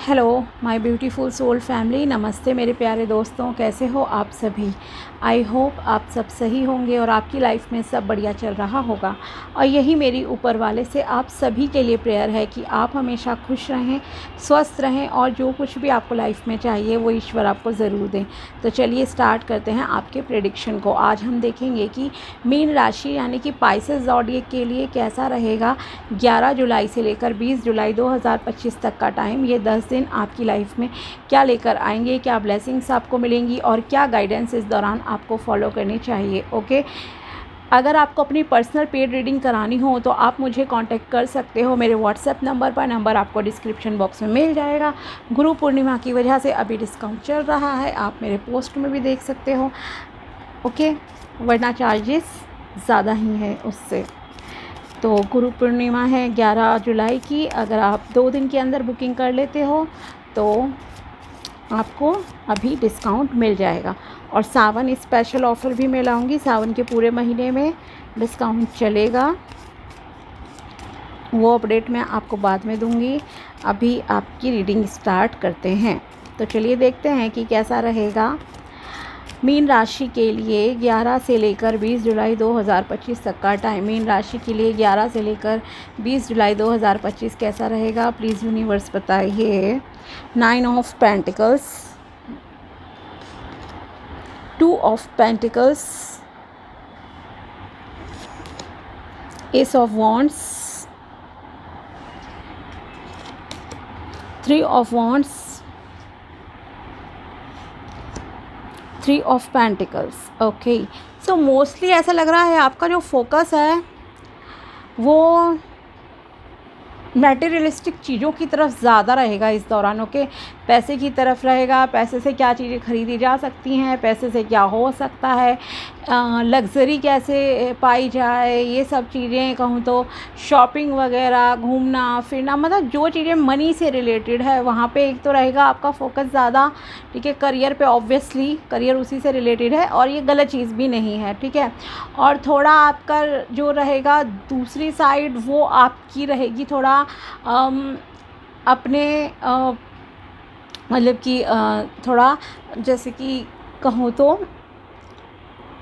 Hello my beautiful soul family, नमस्ते मेरे प्यारे दोस्तों, कैसे हो आप सभी। आई होप आप सब सही होंगे और आपकी लाइफ में सब बढ़िया चल रहा होगा। और यही मेरी ऊपर वाले से आप सभी के लिए प्रेयर है कि आप हमेशा खुश रहें, स्वस्थ रहें और जो कुछ भी आपको लाइफ में चाहिए वो ईश्वर आपको ज़रूर दें। तो चलिए स्टार्ट करते हैं आपके प्रेडिक्शन को। आज हम देखेंगे कि मीन राशि यानी कि पाइसेस ज़ोडिएक के लिए कैसा रहेगा 11 जुलाई से लेकर 20 जुलाई 2025 तक का टाइम। ये 10 दिन आपकी लाइफ में क्या लेकर आएंगे, क्या ब्लेसिंग्स आपको मिलेंगी और क्या गाइडेंस इस दौरान आपको फॉलो करनी चाहिए। ओके, अगर आपको अपनी पर्सनल पेड रीडिंग करानी हो तो आप मुझे कांटेक्ट कर सकते हो मेरे व्हाट्सएप नंबर पर। नंबर आपको डिस्क्रिप्शन बॉक्स में मिल जाएगा। गुरु पूर्णिमा की वजह से अभी डिस्काउंट चल रहा है, आप मेरे पोस्ट में भी देख सकते हो। ओके, वरना चार्जेस ज़्यादा ही है उससे। तो गुरु पूर्णिमा है 11 जुलाई की। अगर आप 2 दिन के अंदर बुकिंग कर लेते हो तो आपको अभी डिस्काउंट मिल जाएगा। और सावन स्पेशल ऑफ़र भी मैं लाऊंगी। सावन के पूरे महीने में डिस्काउंट चलेगा, वो अपडेट मैं आपको बाद में दूंगी। अभी आपकी रीडिंग स्टार्ट करते हैं। तो चलिए देखते हैं कि कैसा रहेगा मीन राशि के लिए 11 से लेकर 20 जुलाई 2025 तक का टाइम। मीन राशि के लिए 11 से लेकर 20 जुलाई 2025 कैसा रहेगा, प्लीज़ यूनिवर्स बताइए। 9 of pentacles, 2 of pentacles, S of wands, 3 of wands, 3 of pentacles. Okay, so mostly ऐसा लग रहा है आपका जो फोकस है वो मटेरियलिस्टिक चीज़ों की तरफ ज़्यादा रहेगा इस दौरान। ओके, पैसे की तरफ रहेगा। पैसे से क्या चीज़ें खरीदी जा सकती हैं, पैसे से क्या हो सकता है, लग्ज़री कैसे पाई जाए, ये सब चीज़ें कहूँ तो शॉपिंग वगैरह, घूमना फिरना, मतलब जो चीज़ें मनी से रिलेटेड है वहाँ पे एक तो रहेगा आपका फोकस ज़्यादा। ठीक है, करियर पे ऑब्वियसली करियर उसी से रिलेटेड है और ये गलत चीज़ भी नहीं है। ठीक है, और थोड़ा आपका जो रहेगा दूसरी साइड वो आपकी रहेगी थोड़ा अपने मतलब कि थोड़ा जैसे कि कहूँ तो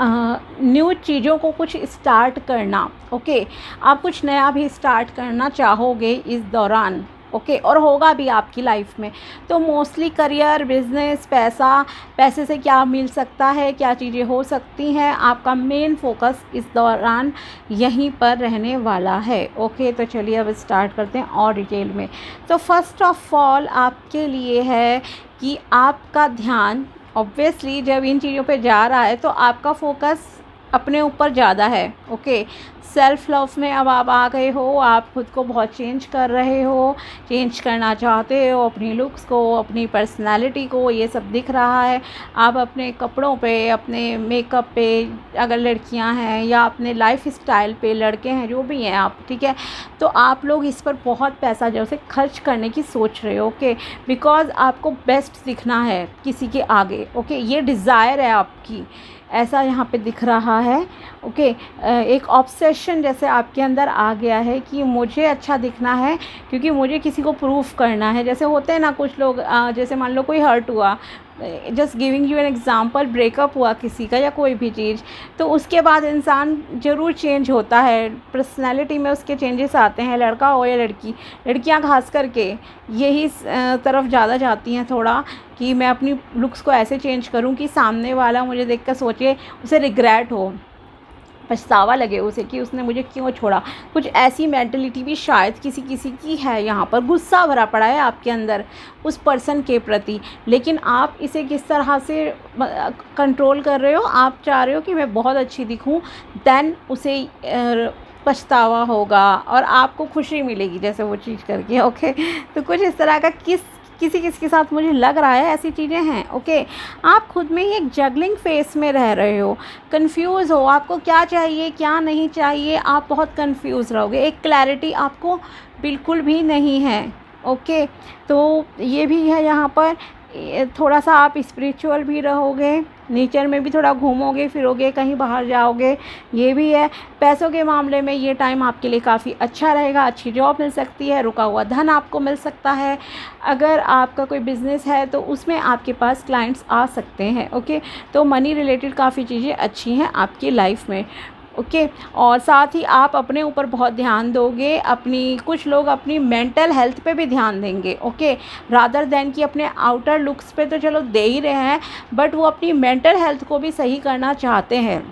न्यू चीज़ों को कुछ स्टार्ट करना। ओके, आप कुछ नया भी स्टार्ट करना चाहोगे इस दौरान। ओके, और होगा भी आपकी लाइफ में। तो मोस्टली करियर, बिजनेस, पैसे से क्या मिल सकता है, क्या चीज़ें हो सकती हैं, आपका मेन फोकस इस दौरान यहीं पर रहने वाला है। ओके, तो चलिए अब स्टार्ट करते हैं और डिटेल में। तो फर्स्ट ऑफ ऑल आपके लिए है कि आपका ध्यान ऑब्वियसली जब इन चीज़ों पे जा रहा है तो आपका फोकस अपने ऊपर ज़्यादा है। ओके, सेल्फ़ लव में अब आप आ गए हो, आप खुद को बहुत चेंज कर रहे हो, चेंज करना चाहते हो अपनी लुक्स को, अपनी पर्सनालिटी को, ये सब दिख रहा है। आप अपने कपड़ों पे, अपने मेकअप पे अगर लड़कियां हैं, या अपने लाइफ स्टाइल पे लड़के हैं, जो भी हैं आप, ठीक है, तो आप लोग इस पर बहुत पैसा जैसे खर्च करने की सोच रहे हो। ओके, बिकॉज़ आपको बेस्ट दिखना है किसी के आगे। ओके, ये डिज़ायर है आपकी, ऐसा यहाँ पे दिख रहा है। ओके, एक ऑब्सेशन जैसे आपके अंदर आ गया है कि मुझे अच्छा दिखना है क्योंकि मुझे किसी को प्रूफ करना है। जैसे होते हैं ना कुछ लोग, जैसे मान लो कोई हर्ट हुआ, just giving you an example, breakup हुआ किसी का या कोई भी चीज़, तो उसके बाद इंसान ज़रूर चेंज होता है, पर्सनैलिटी में उसके चेंजेस आते हैं। लड़का हो या लड़की, लड़कियां खास करके यही तरफ ज़्यादा जाती हैं थोड़ा, कि मैं अपनी लुक्स को ऐसे चेंज करूं कि सामने वाला मुझे देख कर सोचे, उसे रिग्रेट हो, पछतावा लगे उसे कि उसने मुझे क्यों छोड़ा। कुछ ऐसी मेंटलिटी भी शायद किसी किसी की है। यहाँ पर गुस्सा भरा पड़ा है आपके अंदर उस पर्सन के प्रति, लेकिन आप इसे किस तरह से कंट्रोल कर रहे हो। आप चाह रहे हो कि मैं बहुत अच्छी दिखूँ, देन उसे पछतावा होगा और आपको खुशी मिलेगी जैसे वो चीज़ करके। ओके, तो कुछ इस तरह का किसी के साथ मुझे लग रहा है ऐसी चीज़ें हैं। ओके, आप खुद में ही एक जगलिंग फेस में रह रहे हो, कंफ्यूज हो, आपको क्या चाहिए क्या नहीं चाहिए, आप बहुत कंफ्यूज रहोगे, एक क्लैरिटी आपको बिल्कुल भी नहीं है। ओके, तो ये भी है यहाँ पर। थोड़ा सा आप स्पिरिचुअल भी रहोगे, नेचर में भी थोड़ा घूमोगे फिरोगे, कहीं बाहर जाओगे, ये भी है। पैसों के मामले में ये टाइम आपके लिए काफ़ी अच्छा रहेगा, अच्छी जॉब मिल सकती है, रुका हुआ धन आपको मिल सकता है। अगर आपका कोई बिज़नेस है तो उसमें आपके पास क्लाइंट्स आ सकते हैं। ओके, तो मनी रिलेटेड काफ़ी चीज़ें अच्छी हैं आपकी लाइफ में। ओके, और साथ ही आप अपने ऊपर बहुत ध्यान दोगे, कुछ लोग अपनी मेंटल हेल्थ पे भी ध्यान देंगे। ओके, रादर देन कि अपने आउटर लुक्स पे तो चलो दे ही रहे हैं, बट वो अपनी मेंटल हेल्थ को भी सही करना चाहते हैं,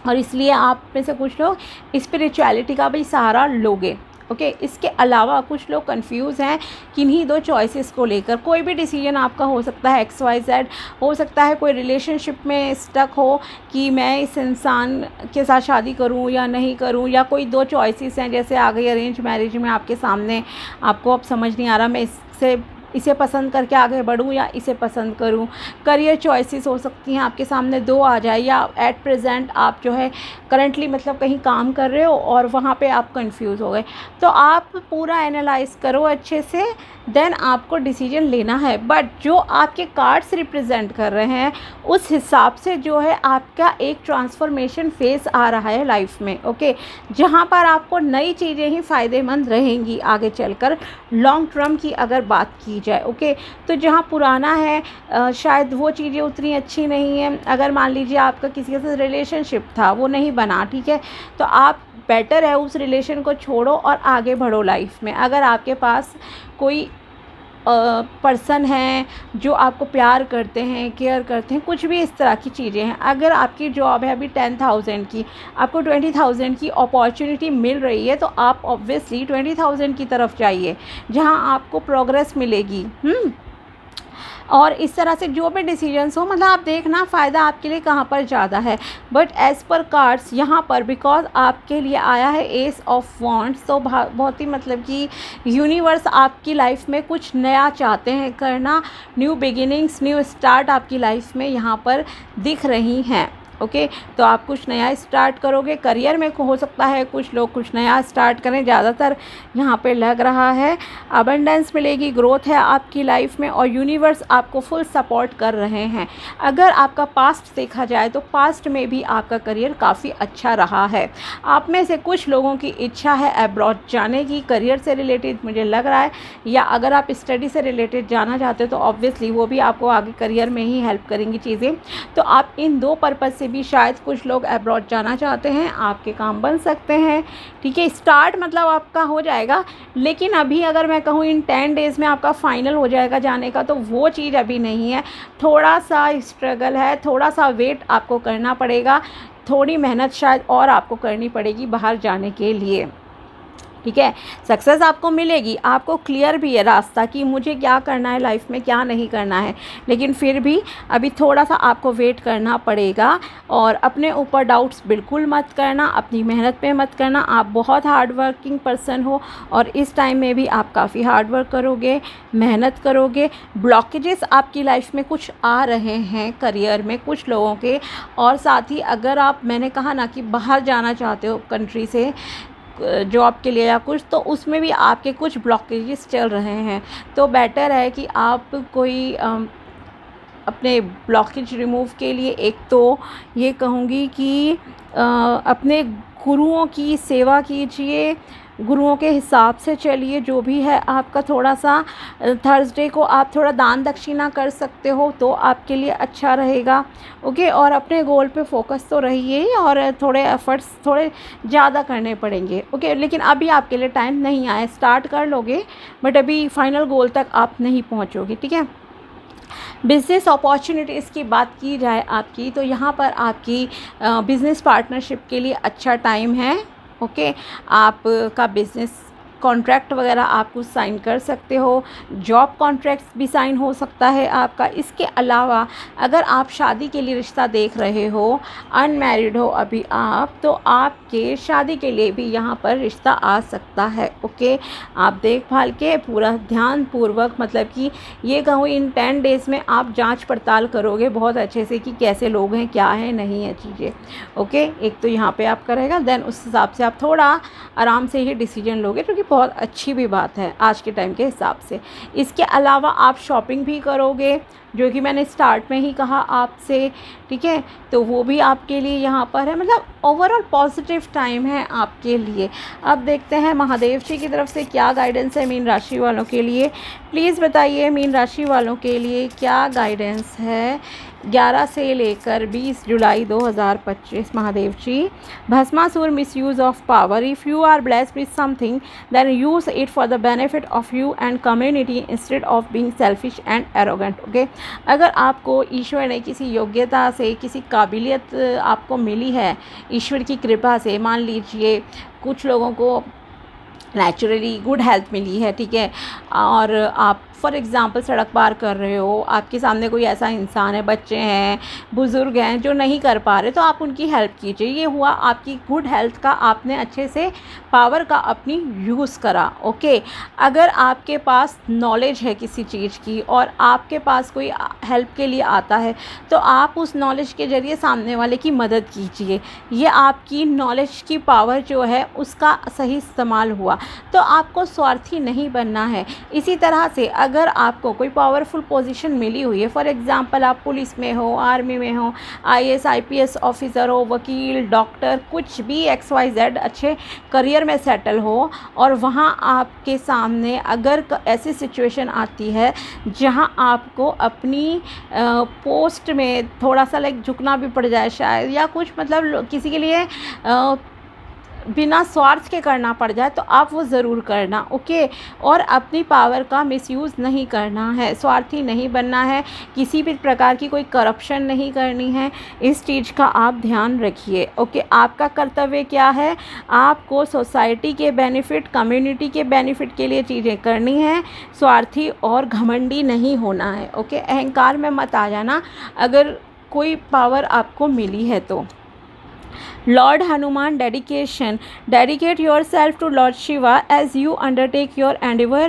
और इसलिए आप में से कुछ लोग स्पिरिचुअलिटी का भी सहारा लोगे। ओके, इसके अलावा कुछ लोग कंफ्यूज हैं किन्हीं दो चॉइसेस को लेकर। कोई भी डिसीजन आपका हो सकता है, XYZ हो सकता है। कोई रिलेशनशिप में स्टक हो कि मैं इस इंसान के साथ शादी करूं या नहीं करूं, या कोई दो चॉइसेस हैं, जैसे आ गई अरेंज मैरिज में आपके सामने, आपको अब समझ नहीं आ रहा मैं इसे पसंद करके आगे बढ़ूं या इसे पसंद करूं। करियर चॉइसेस हो सकती हैं आपके सामने, दो आ जाए, या एट प्रेजेंट आप जो है करंटली मतलब कहीं काम कर रहे हो और वहाँ पे आप कंफ्यूज हो गए। तो आप पूरा एनालाइज करो अच्छे से, देन आपको डिसीजन लेना है। बट जो आपके कार्ड्स रिप्रेजेंट कर रहे हैं उस हिसाब से जो है आपका एक ट्रांसफॉर्मेशन फेस आ रहा है लाइफ में। ओके, जहाँ पर आपको नई चीज़ें ही फ़ायदेमंद रहेंगी आगे चलकर, लॉन्ग टर्म की अगर बात की जाए। ओके, तो जहाँ पुराना है शायद वो चीज़ें उतनी अच्छी नहीं हैं। अगर मान लीजिए आपका किसी के साथ रिलेशनशिप था, वो नहीं बना, ठीक है, तो आप बेटर है उस रिलेशन को छोड़ो और आगे बढ़ो लाइफ में। अगर आपके पास कोई पर्सन है जो आपको प्यार करते हैं, केयर करते हैं, कुछ भी इस तरह की चीज़ें हैं। अगर आपकी जॉब है अभी 10,000 की, आपको 20,000 की अपॉर्चुनिटी मिल रही है, तो आप ऑब्वियसली 20,000 की तरफ जाइए जहां आपको प्रोग्रेस मिलेगी। और इस तरह से जो भी डिसीजंस हो, मतलब आप देखना फ़ायदा आपके लिए कहाँ पर ज़्यादा है। बट एज़ पर कार्ड्स यहाँ पर, बिकॉज आपके लिए आया है एस ऑफ वॉन्ड्स, तो बहुत ही मतलब कि यूनिवर्स आपकी लाइफ में कुछ नया चाहते हैं करना। न्यू बिगिनिंग्स, न्यू स्टार्ट आपकी लाइफ में यहाँ पर दिख रही हैं। ओके, तो आप कुछ नया स्टार्ट करोगे। करियर में हो सकता है कुछ लोग कुछ नया स्टार्ट करें, ज़्यादातर यहाँ पे लग रहा है। अबंडेंस मिलेगी, ग्रोथ है आपकी लाइफ में, और यूनिवर्स आपको फुल सपोर्ट कर रहे हैं। अगर आपका पास्ट देखा जाए तो पास्ट में भी आपका करियर काफ़ी अच्छा रहा है। आप में से कुछ लोगों की इच्छा है अब्रॉड जाने की, करियर से रिलेटेड मुझे लग रहा है, या अगर आप स्टडी से रिलेटेड जाना चाहते हो तो ऑब्वियसली वो भी आपको आगे करियर में ही हेल्प करेंगी चीज़ें। तो आप इन दो पर्पज़ से भी शायद कुछ लोग अब्रॉड जाना चाहते हैं, आपके काम बन सकते हैं। ठीक है, स्टार्ट मतलब आपका हो जाएगा, लेकिन अभी अगर मैं कहूँ इन 10 डेज़ में आपका फाइनल हो जाएगा जाने का, तो वो चीज़ अभी नहीं है। थोड़ा सा स्ट्रगल है, थोड़ा सा वेट आपको करना पड़ेगा, थोड़ी मेहनत शायद और आपको करनी पड़ेगी बाहर जाने के लिए। ठीक है, सक्सेस आपको मिलेगी, आपको क्लियर भी है रास्ता कि मुझे क्या करना है लाइफ में, क्या नहीं करना है, लेकिन फिर भी अभी थोड़ा सा आपको वेट करना पड़ेगा। और अपने ऊपर डाउट्स बिल्कुल मत करना, अपनी मेहनत पे मत करना। आप बहुत हार्ड वर्किंग पर्सन हो और इस टाइम में भी आप काफ़ी हार्ड वर्क करोगे, मेहनत करोगे। ब्लॉकेजेस आपकी लाइफ में कुछ आ रहे हैं करियर में कुछ लोगों के, और साथ ही अगर आप, मैंने कहा ना कि बाहर जाना चाहते हो कंट्री से जॉब के लिए या कुछ, तो उसमें भी आपके कुछ ब्लॉकेजेस चल रहे हैं। तो बेटर है कि आप कोई अपने ब्लॉकेज रिमूव के लिए, एक तो ये कहूँगी कि अपने गुरुओं की सेवा कीजिए, गुरुओं के हिसाब से चलिए। जो भी है आपका, थोड़ा सा थर्सडे को आप थोड़ा दान दक्षिणा कर सकते हो तो आपके लिए अच्छा रहेगा। ओके, और अपने गोल पे फोकस तो रहिए, और थोड़े एफर्ट्स थोड़े ज़्यादा करने पड़ेंगे। ओके, लेकिन अभी आपके लिए टाइम नहीं आया, स्टार्ट कर लोगे बट अभी फाइनल गोल तक आप नहीं पहुँचोगे। ठीक है, बिज़नेस अपॉर्चुनिटीज़ की बात की जाए आपकी, तो यहाँ पर आपकी बिज़नेस पार्टनरशिप के लिए अच्छा टाइम है। ओके, आपका बिज़नेस कॉन्ट्रैक्ट वगैरह आप कुछ साइन कर सकते हो, जॉब कॉन्ट्रैक्ट्स भी साइन हो सकता है आपका। इसके अलावा अगर आप शादी के लिए रिश्ता देख रहे हो, अनमैरिड हो अभी आप, तो आपके शादी के लिए भी यहाँ पर रिश्ता आ सकता है। ओके, आप देखभाल के पूरा ध्यानपूर्वक, मतलब कि ये कहूँ इन 10 डेज़ में आप जांच पड़ताल करोगे बहुत अच्छे से कि कैसे लोग हैं, क्या है, नहीं है चीज़ें। ओके, एक तो यहाँ पे आपका रहेगा, देन उस हिसाब से आप थोड़ा आराम से ही डिसीजन लोगे, क्योंकि बहुत अच्छी भी बात है आज के टाइम के हिसाब से। इसके अलावा आप शॉपिंग भी करोगे, जो कि मैंने स्टार्ट में ही कहा आपसे, ठीक है, तो वो भी आपके लिए यहाँ पर है। मतलब ओवरऑल पॉजिटिव टाइम है आपके लिए। अब देखते हैं महादेव जी की तरफ से क्या गाइडेंस है मीन राशि वालों के लिए। प्लीज़ बताइए मीन राशि वालों के लिए क्या गाइडेंस है 11 से लेकर 20 जुलाई 2025। Mahadev ji, Bhasmasur misuse of power. If you are blessed with something then use it for the benefit of you and community instead of being selfish and arrogant. Okay, अगर आपको ईश्वर ने किसी योग्यता से, किसी काबिलियत आपको मिली है ईश्वर की कृपा से, मान लीजिए कुछ लोगों को नेचुरली गुड हेल्थ मिली है, ठीक है, और आप फॉर एग्ज़ाम्पल सड़क पार कर रहे हो, आपके सामने कोई ऐसा इंसान है, बच्चे हैं, बुज़ुर्ग हैं जो नहीं कर पा रहे, तो आप उनकी हेल्प कीजिए। ये हुआ आपकी गुड हेल्थ का, आपने अच्छे से पावर का अपनी यूज़ करा। ओके, अगर आपके पास नॉलेज है किसी चीज़ की और आपके पास कोई हेल्प के लिए आता है, तो आप उस नॉलेज के ज़रिए सामने वाले की मदद कीजिए। ये आपकी नॉलेज की पावर जो है उसका सही इस्तेमाल हुआ। तो आपको स्वार्थी नहीं बनना है। इसी तरह से अगर आपको कोई पावरफुल पोजीशन मिली हुई है, फॉर एग्ज़ाम्पल आप पुलिस में हो, आर्मी में हो, आईएएस आईपीएस ऑफिसर हो, वकील, डॉक्टर, कुछ भी XYZ अच्छे करियर में सेटल हो, और वहाँ आपके सामने अगर ऐसी सिचुएशन आती है जहाँ आपको अपनी पोस्ट में थोड़ा सा लाइक झुकना भी पड़ जाए शायद, या कुछ मतलब किसी के लिए बिना स्वार्थ के करना पड़ जाए, तो आप वो ज़रूर करना। ओके, और अपनी पावर का मिसयूज़ नहीं करना है, स्वार्थी नहीं बनना है, किसी भी प्रकार की कोई करप्शन नहीं करनी है, इस चीज़ का आप ध्यान रखिए। ओके, आपका कर्तव्य क्या है, आपको सोसाइटी के बेनिफिट, कम्युनिटी के बेनिफिट के लिए चीज़ें करनी है, स्वार्थी और घमंडी नहीं होना है। ओके, अहंकार में मत आ जाना अगर कोई पावर आपको मिली है तो। Lord Hanuman dedication. Dedicate yourself to Lord Shiva as you undertake your endeavor.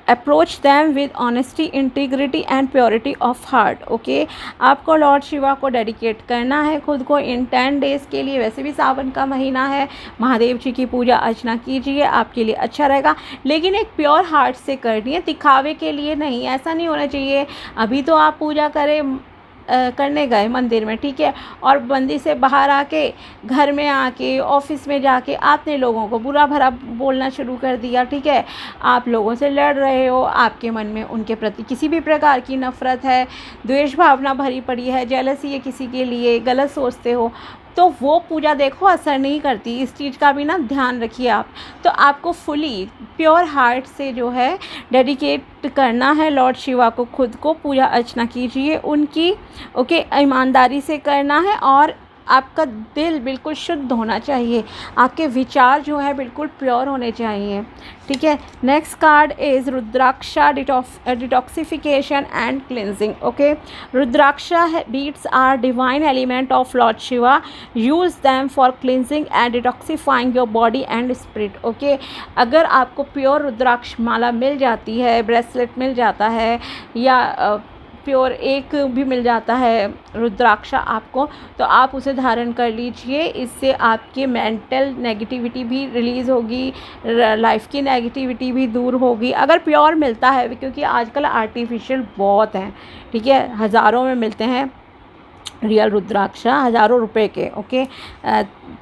Approach them with honesty, integrity and purity of heart. Okay, आपको लॉर्ड शिवा को डेडिकेट करना है खुद को इन 10 डेज़ के लिए। वैसे भी सावन का महीना है, महादेव जी की पूजा अर्चना कीजिए, आपके लिए अच्छा रहेगा, लेकिन एक प्योर हार्ट से करनी है, दिखावे के लिए नहीं। ऐसा नहीं होना चाहिए अभी तो आप पूजा करें करने गए मंदिर में, ठीक है, और मंदिर से बाहर आके, घर में आके, ऑफिस में जाके आपने लोगों को बुरा भरा बोलना शुरू कर दिया, ठीक है, आप लोगों से लड़ रहे हो, आपके मन में उनके प्रति किसी भी प्रकार की नफ़रत है, द्वेष भावना भरी पड़ी है, जेलसी है किसी के लिए, गलत सोचते हो, तो वो पूजा देखो असर नहीं करती। इस चीज़ का भी ना ध्यान रखिए आप। तो आपको फुली प्योर हार्ट से जो है डेडिकेट करना है लॉर्ड शिवा को, खुद को पूजा अर्चना कीजिए उनकी। ओके, ईमानदारी से करना है और आपका दिल बिल्कुल शुद्ध होना चाहिए, आपके विचार जो है बिल्कुल प्योर होने चाहिए, ठीक है। Next card is rudraksha detoxification and cleansing. Okay, rudraksha beads are divine element of lord Shiva, use them for cleansing and detoxifying your body and spirit. Okay, अगर आपको प्योर रुद्राक्ष माला मिल जाती है, ब्रेसलेट मिल जाता है, या प्योर एक भी मिल जाता है रुद्राक्षा आपको, तो आप उसे धारण कर लीजिए। इससे आपकी मेंटल नेगेटिविटी भी रिलीज़ होगी, लाइफ की नेगेटिविटी भी दूर होगी अगर प्योर मिलता है, क्योंकि आजकल आर्टिफिशियल बहुत हैं, ठीक है, हज़ारों में मिलते हैं रियल रुद्राक्षा, हज़ारों रुपए के। ओके,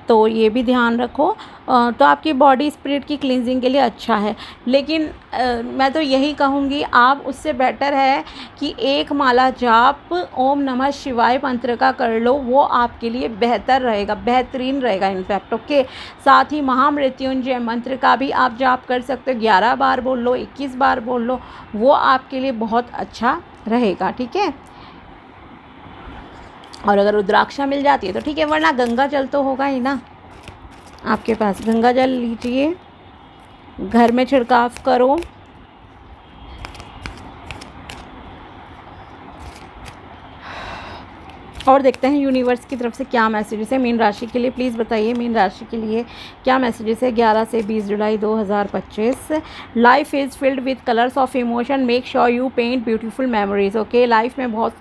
तो ये भी ध्यान रखो। तो आपकी बॉडी स्पिरिट की क्लींजिंग के लिए अच्छा है, लेकिन मैं तो यही कहूँगी आप उससे बेटर है कि एक माला जाप ओम नमः शिवाय मंत्र का कर लो, वो आपके लिए बेहतर रहेगा, बेहतरीन रहेगा इनफैक्ट। ओके, साथ ही महामृत्युंजय मंत्र का भी आप जाप कर सकते हो, 11 बार बोल लो, 21 बार बोल लो, वो आपके लिए बहुत अच्छा रहेगा, ठीक है। और अगर रुद्राक्षा मिल जाती है तो ठीक है, वरना गंगा जल तो होगा ही ना आपके पास, गंगा जल लीजिए, घर में छिड़काव करो। और देखते हैं यूनिवर्स की तरफ से क्या मैसेजेस है मीन राशि के लिए। प्लीज़ बताइए मीन राशि के लिए क्या मैसेजेस है 11 से 20 जुलाई 2025। Life is filled with colours of emotion, make sure you paint beautiful memories. Okay, life में बहुत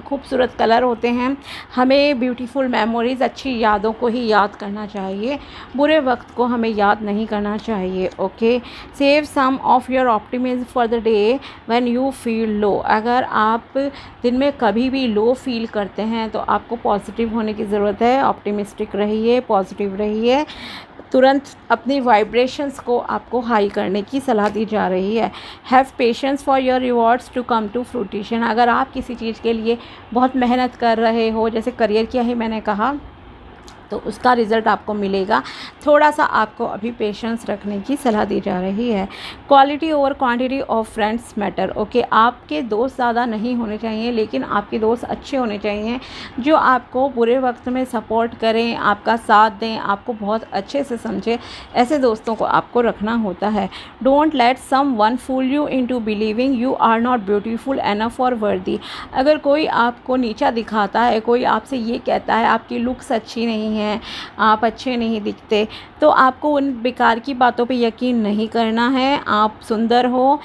खूबसूरत कलर होते हैं, हमें ब्यूटीफुल मेमोरीज, अच्छी यादों को ही याद करना चाहिए, बुरे वक्त को हमें याद नहीं करना चाहिए। Okay, save some of your optimism for the day when you feel low. अगर आप दिन में कभी भी लो फील करते हैं तो आपको पॉजिटिव होने की ज़रूरत है, ऑप्टिमिस्टिक रहिए, पॉजिटिव रहिए, तुरंत अपनी वाइब्रेशंस को आपको हाई करने की सलाह दी जा रही है। Have patience for your rewards to come to fruition. अगर आप किसी चीज़ के लिए बहुत मेहनत कर रहे हो, जैसे करियर किया ही मैंने कहा, तो उसका रिज़ल्ट आपको मिलेगा। थोड़ा सा आपको अभी पेशेंस रखने की सलाह दी जा रही है। Quality over quantity of friends matter. Okay, आपके दोस्त ज़्यादा नहीं होने चाहिए, लेकिन आपके दोस्त अच्छे होने चाहिए जो आपको बुरे वक्त में सपोर्ट करें, आपका साथ दें, आपको बहुत अच्छे से समझें। ऐसे दोस्तों को आपको रखना होता है। Don't let someone fool you into believing you are not beautiful enough और वर्दी। अगर कोई आपको नीचा दिखाता है, कोई आपसे ये कहता है आपकी लुक्स अच्छी नहीं हैं, आप अच्छे नहीं दिखते, तो आपको उन बेकार की बातों पे यकीन नहीं करना है। आप सुंदर हो,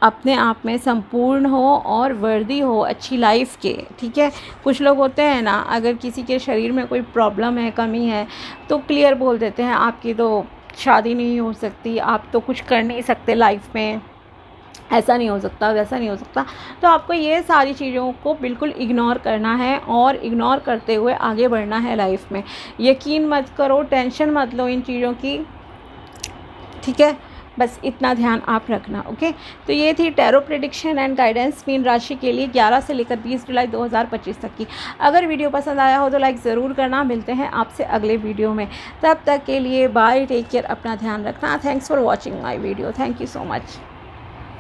अपने आप में संपूर्ण हो और वर्दी हो अच्छी लाइफ के। ठीक है, कुछ लोग होते हैं ना, अगर किसी के शरीर में कोई प्रॉब्लम है, कमी है, तो क्लियर बोल देते हैं आपकी तो शादी नहीं हो सकती, आप तो कुछ कर नहीं सकते लाइफ में, ऐसा नहीं हो सकता, वैसा नहीं हो सकता। तो आपको ये सारी चीज़ों को बिल्कुल इग्नोर करना है और इग्नोर करते हुए आगे बढ़ना है लाइफ में। यकीन मत करो, टेंशन मत लो इन चीज़ों की। ठीक है, बस इतना ध्यान आप रखना। ओके, तो ये थी tarot prediction and guidance mean राशि के लिए 11 से लेकर 20 जुलाई 2025 तक की। अगर वीडियो पसंद आया हो तो लाइक ज़रूर करना। मिलते हैं आपसे अगले वीडियो में, तब तक के लिए बाय, टेक केयर, अपना ध्यान रखना। Thanks for watching my video, thank you so much.